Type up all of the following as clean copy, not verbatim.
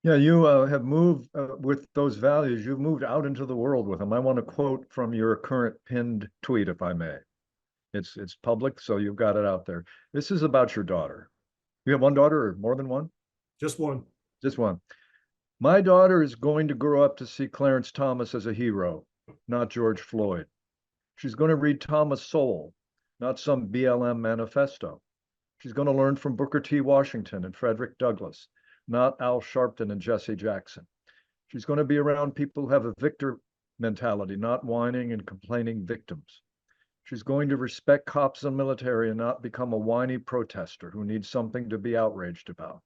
Yeah, you have moved with those values. You've moved out into the world with them. I want to quote from your current pinned tweet, if I may. It's public, so you've got it out there. This is about your daughter. You have one daughter or more than one? Just one. Just one. My daughter is going to grow up to see Clarence Thomas as a hero, not George Floyd. She's going to read Thomas Sowell, not some BLM manifesto. She's going to learn from Booker T. Washington and Frederick Douglass, not Al Sharpton and Jesse Jackson. She's going to be around people who have a victor mentality, not whining and complaining victims. She's going to respect cops and military and not become a whiny protester who needs something to be outraged about.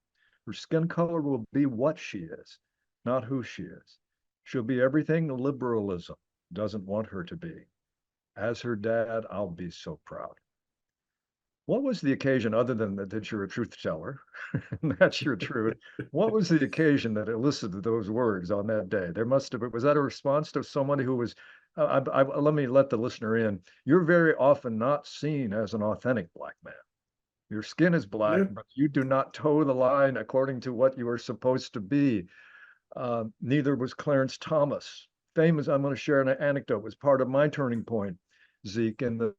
Her skin color will be what she is, not who she is. She'll be everything liberalism doesn't want her to be. As her dad, I'll be so proud. What was the occasion, other than that you're a truth teller, and that's your truth? What was the occasion that elicited those words on that day? There must have been, was that a response to somebody who was, let me let the listener in. You're very often not seen as an authentic Black man. Your skin is Black, Yeah. but you do not toe the line according to what you are supposed to be. Neither was Clarence Thomas. Famous, I'm going to share an anecdote, was part of my turning point, Zeke, in the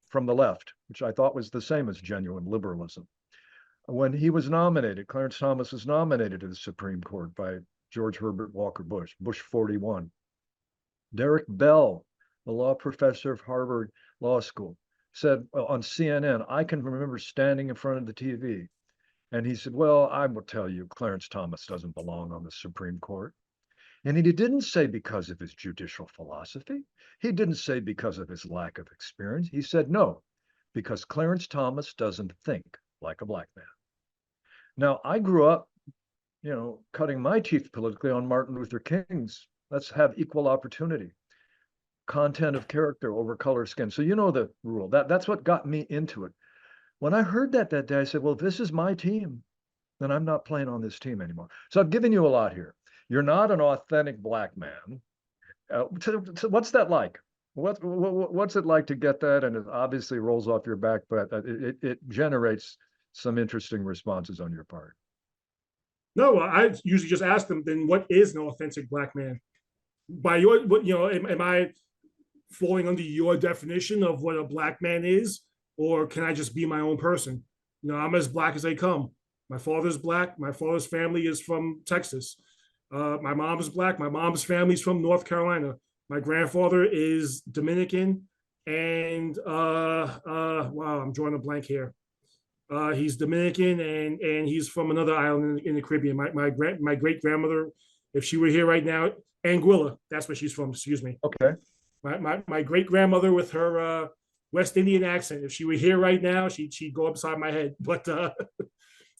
from the left, which I thought was the same as genuine liberalism. When he was nominated, Clarence Thomas was nominated to the Supreme Court by George Herbert Walker Bush, Bush 41. Derek Bell, a law professor of Harvard Law School, said on CNN, I can remember standing in front of the TV. And he said, well, I will tell you, Clarence Thomas doesn't belong on the Supreme Court. And he didn't say because of his judicial philosophy. He didn't say because of his lack of experience. He said, no, because Clarence Thomas doesn't think like a Black man. Now, I grew up, cutting my teeth politically on Martin Luther King's let's have equal opportunity, content of character over color skin. So you know the rule. That's what got me into it. When I heard that day, I said, well, if this is my team, then I'm not playing on this team anymore. So I've given you a lot here. You're not an authentic Black man. So what's that like? What's it like to get that? And it obviously rolls off your back, but it generates some interesting responses on your part. No, I usually just ask them, then what is an authentic Black man? By your, am I falling under your definition of what a Black man is? Or can I just be my own person? I'm as Black as they come. My father's Black. My father's family is from Texas. My mom is Black. My mom's family's from North Carolina. My grandfather is Dominican, and wow, I'm drawing a blank here. He's Dominican, and he's from another island in the Caribbean. My great grandmother, if she were here right now, Anguilla, that's where she's from. Excuse me. Okay. My great grandmother with her West Indian accent. If she were here right now, she'd go upside my head. But no,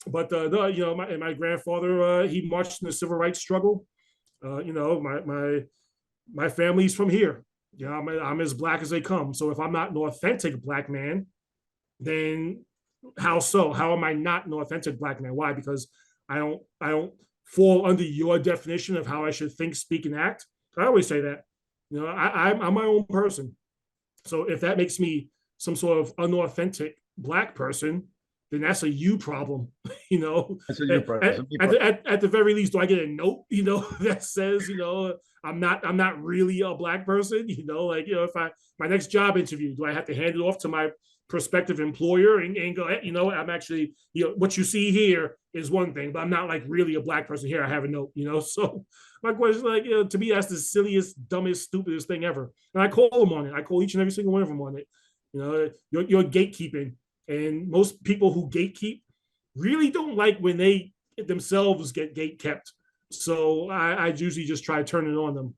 my grandfather, he marched in the civil rights struggle. My family's from here. I'm as Black as they come. So if I'm not an authentic Black man, then how so? How am I not an authentic Black man? Why? Because I don't fall under your definition of how I should think, speak, and act. I always say that. I'm my own person. So if that makes me some sort of unauthentic Black person, then that's a you problem. That's a you problem. At the very least, do I get a note, that says, I'm not really a Black person, if my next job interview, do I have to hand it off to my prospective employer and go, I'm actually, what you see here is one thing, but I'm not like really a Black person here. I have a note, So my question is to me, that's the silliest, dumbest, stupidest thing ever. And I call them on it. I call each and every single one of them on it. You're gatekeeping. And most people who gatekeep really don't like when they themselves get gate kept. So I usually just try turning on them.